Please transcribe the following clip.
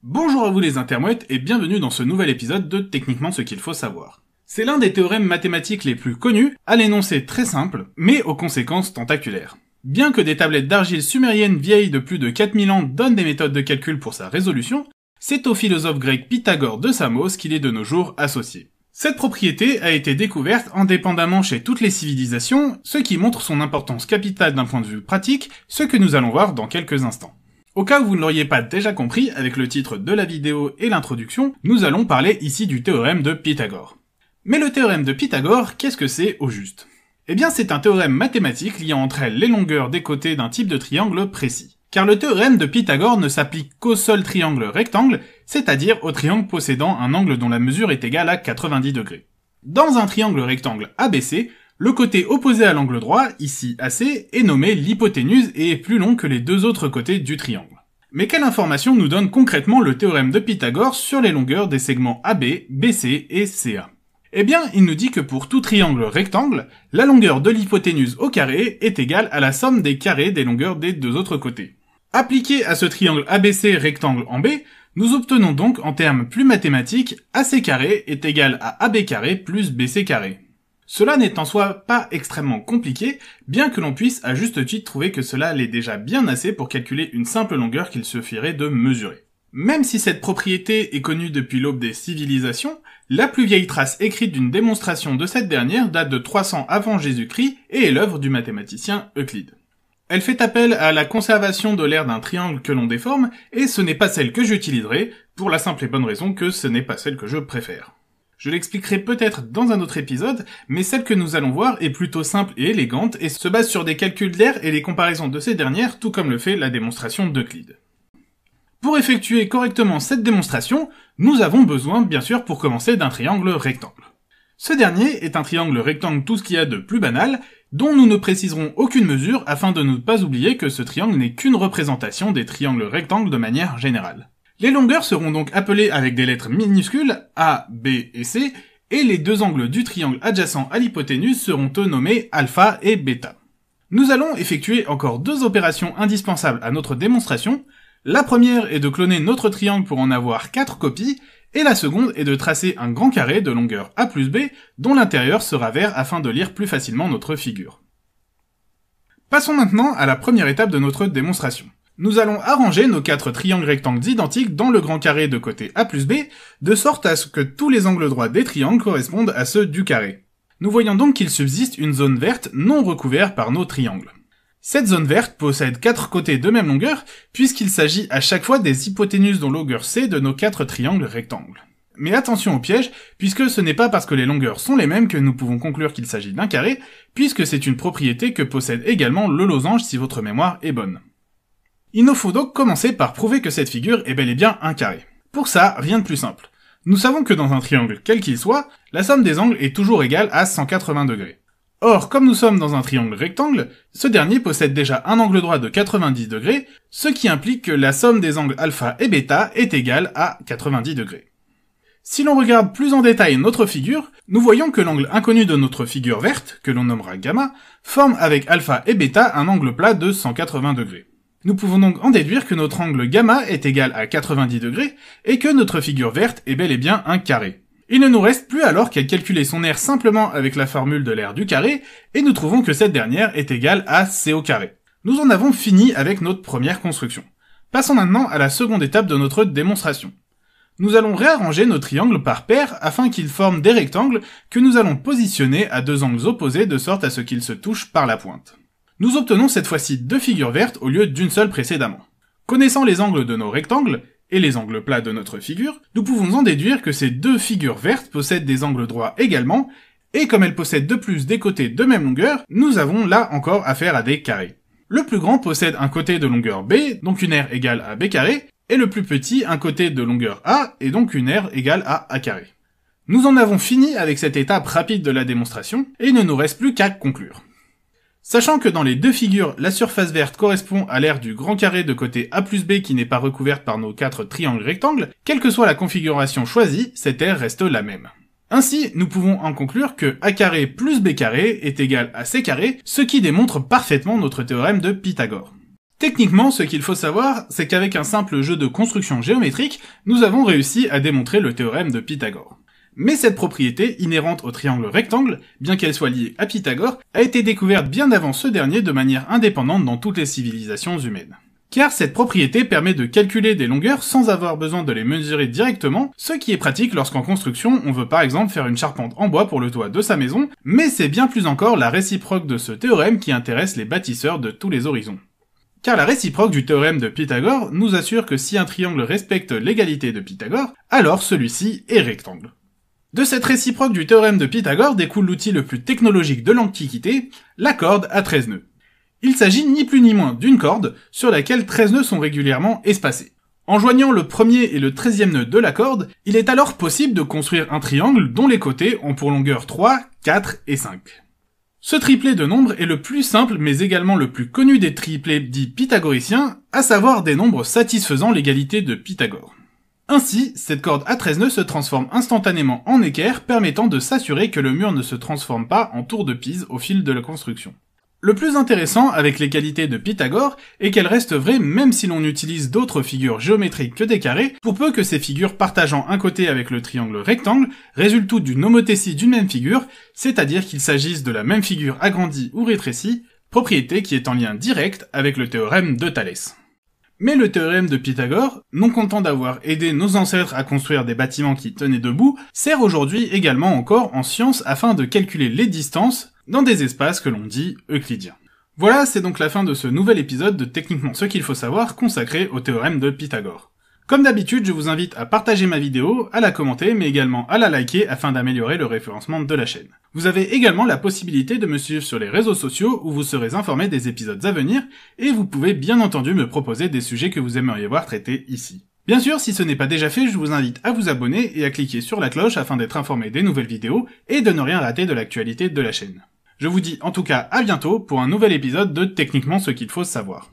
Bonjour à vous les intermouettes et bienvenue dans ce nouvel épisode de Techniquement ce qu'il faut savoir. C'est l'un des théorèmes mathématiques les plus connus, à l'énoncé très simple, mais aux conséquences tentaculaires. Bien que des tablettes d'argile sumériennes vieilles de plus de 4000 ans donnent des méthodes de calcul pour sa résolution, c'est au philosophe grec Pythagore de Samos qu'il est de nos jours associé. Cette propriété a été découverte indépendamment chez toutes les civilisations, ce qui montre son importance capitale d'un point de vue pratique, ce que nous allons voir dans quelques instants. Au cas où vous ne l'auriez pas déjà compris, avec le titre de la vidéo et l'introduction, nous allons parler ici du théorème de Pythagore. Mais le théorème de Pythagore, qu'est-ce que c'est au juste ? Eh bien c'est un théorème mathématique liant entre elles les longueurs des côtés d'un type de triangle précis. Car le théorème de Pythagore ne s'applique qu'au seul triangle rectangle, c'est-à-dire au triangle possédant un angle dont la mesure est égale à 90 degrés. Dans un triangle rectangle ABC, le côté opposé à l'angle droit, ici AC, est nommé l'hypoténuse et est plus long que les deux autres côtés du triangle. Mais quelle information nous donne concrètement le théorème de Pythagore sur les longueurs des segments AB, BC et CA ? Eh bien, il nous dit que pour tout triangle rectangle, la longueur de l'hypoténuse au carré est égale à la somme des carrés des longueurs des deux autres côtés. Appliqué à ce triangle ABC rectangle en B, nous obtenons donc en termes plus mathématiques, AC carré est égal à AB carré plus BC carré. Cela n'est en soi pas extrêmement compliqué, bien que l'on puisse à juste titre trouver que cela l'est déjà bien assez pour calculer une simple longueur qu'il suffirait de mesurer. Même si cette propriété est connue depuis l'aube des civilisations, la plus vieille trace écrite d'une démonstration de cette dernière date de 300 avant Jésus-Christ et est l'œuvre du mathématicien Euclide. Elle fait appel à la conservation de l'aire d'un triangle que l'on déforme, et ce n'est pas celle que j'utiliserai, pour la simple et bonne raison que ce n'est pas celle que je préfère. Je l'expliquerai peut-être dans un autre épisode, mais celle que nous allons voir est plutôt simple et élégante et se base sur des calculs d'aire et les comparaisons de ces dernières, tout comme le fait la démonstration d'Euclide. Pour effectuer correctement cette démonstration, nous avons besoin, bien sûr, pour commencer, d'un triangle rectangle. Ce dernier est un triangle rectangle tout ce qu'il y a de plus banal, dont nous ne préciserons aucune mesure afin de ne pas oublier que ce triangle n'est qu'une représentation des triangles rectangles de manière générale. Les longueurs seront donc appelées avec des lettres minuscules A, B et C, et les deux angles du triangle adjacent à l'hypoténuse seront eux nommés alpha et bêta. Nous allons effectuer encore deux opérations indispensables à notre démonstration. La première est de cloner notre triangle pour en avoir 4 copies, et la seconde est de tracer un grand carré de longueur A plus B, dont l'intérieur sera vert afin de lire plus facilement notre figure. Passons maintenant à la première étape de notre démonstration. Nous allons arranger nos 4 triangles rectangles identiques dans le grand carré de côté A plus B, de sorte à ce que tous les angles droits des triangles correspondent à ceux du carré. Nous voyons donc qu'il subsiste une zone verte non recouverte par nos triangles. Cette zone verte possède 4 côtés de même longueur, puisqu'il s'agit à chaque fois des hypoténuses dont longueur C de nos 4 triangles rectangles. Mais attention au piège, puisque ce n'est pas parce que les longueurs sont les mêmes que nous pouvons conclure qu'il s'agit d'un carré, puisque c'est une propriété que possède également le losange si votre mémoire est bonne. Il nous faut donc commencer par prouver que cette figure est bel et bien un carré. Pour ça, rien de plus simple. Nous savons que dans un triangle quel qu'il soit, la somme des angles est toujours égale à 180 degrés. Or, comme nous sommes dans un triangle rectangle, ce dernier possède déjà un angle droit de 90 degrés, ce qui implique que la somme des angles alpha et bêta est égale à 90 degrés. Si l'on regarde plus en détail notre figure, nous voyons que l'angle inconnu de notre figure verte, que l'on nommera gamma, forme avec alpha et bêta un angle plat de 180 degrés. Nous pouvons donc en déduire que notre angle gamma est égal à 90 degrés, et que notre figure verte est bel et bien un carré. Il ne nous reste plus alors qu'à calculer son aire simplement avec la formule de l'aire du carré, et nous trouvons que cette dernière est égale à C au carré. Nous en avons fini avec notre première construction. Passons maintenant à la seconde étape de notre démonstration. Nous allons réarranger nos triangles par paires afin qu'ils forment des rectangles que nous allons positionner à deux angles opposés de sorte à ce qu'ils se touchent par la pointe. Nous obtenons cette fois-ci deux figures vertes au lieu d'une seule précédemment. Connaissant les angles de nos rectangles, et les angles plats de notre figure, nous pouvons en déduire que ces deux figures vertes possèdent des angles droits également, et comme elles possèdent de plus des côtés de même longueur, nous avons là encore affaire à des carrés. Le plus grand possède un côté de longueur B, donc une aire égale à B carré, et le plus petit un côté de longueur A, et donc une aire égale à A carré. Nous en avons fini avec cette étape rapide de la démonstration, et il ne nous reste plus qu'à conclure. Sachant que dans les deux figures, la surface verte correspond à l'aire du grand carré de côté A plus B qui n'est pas recouverte par nos 4 triangles rectangles, quelle que soit la configuration choisie, cette aire reste la même. Ainsi, nous pouvons en conclure que A carré plus B carré est égal à C carré, ce qui démontre parfaitement notre théorème de Pythagore. Techniquement, ce qu'il faut savoir, c'est qu'avec un simple jeu de construction géométrique, nous avons réussi à démontrer le théorème de Pythagore. Mais cette propriété, inhérente au triangle rectangle, bien qu'elle soit liée à Pythagore, a été découverte bien avant ce dernier de manière indépendante dans toutes les civilisations humaines. Car cette propriété permet de calculer des longueurs sans avoir besoin de les mesurer directement, ce qui est pratique lorsqu'en construction on veut par exemple faire une charpente en bois pour le toit de sa maison, mais c'est bien plus encore la réciproque de ce théorème qui intéresse les bâtisseurs de tous les horizons. Car la réciproque du théorème de Pythagore nous assure que si un triangle respecte l'égalité de Pythagore, alors celui-ci est rectangle. De cette réciproque du théorème de Pythagore découle l'outil le plus technologique de l'Antiquité, la corde à 13 nœuds. Il s'agit ni plus ni moins d'une corde sur laquelle 13 nœuds sont régulièrement espacés. En joignant le premier et le 13e nœud de la corde, il est alors possible de construire un triangle dont les côtés ont pour longueur 3, 4 et 5. Ce triplet de nombres est le plus simple mais également le plus connu des triplets dits pythagoriciens, à savoir des nombres satisfaisant l'égalité de Pythagore. Ainsi, cette corde à 13 nœuds se transforme instantanément en équerre, permettant de s'assurer que le mur ne se transforme pas en tour de Pise au fil de la construction. Le plus intéressant avec les qualités de Pythagore est qu'elles restent vraies même si l'on utilise d'autres figures géométriques que des carrés, pour peu que ces figures partageant un côté avec le triangle rectangle résultent toutes d'une homothétie d'une même figure, c'est-à-dire qu'il s'agisse de la même figure agrandie ou rétrécie, propriété qui est en lien direct avec le théorème de Thalès. Mais le théorème de Pythagore, non content d'avoir aidé nos ancêtres à construire des bâtiments qui tenaient debout, sert aujourd'hui également encore en science afin de calculer les distances dans des espaces que l'on dit euclidiens. Voilà, c'est donc la fin de ce nouvel épisode de Techniquement ce qu'il faut savoir consacré au théorème de Pythagore. Comme d'habitude, je vous invite à partager ma vidéo, à la commenter, mais également à la liker afin d'améliorer le référencement de la chaîne. Vous avez également la possibilité de me suivre sur les réseaux sociaux où vous serez informé des épisodes à venir, et vous pouvez bien entendu me proposer des sujets que vous aimeriez voir traités ici. Bien sûr, si ce n'est pas déjà fait, je vous invite à vous abonner et à cliquer sur la cloche afin d'être informé des nouvelles vidéos et de ne rien rater de l'actualité de la chaîne. Je vous dis en tout cas à bientôt pour un nouvel épisode de Techniquement ce qu'il faut savoir.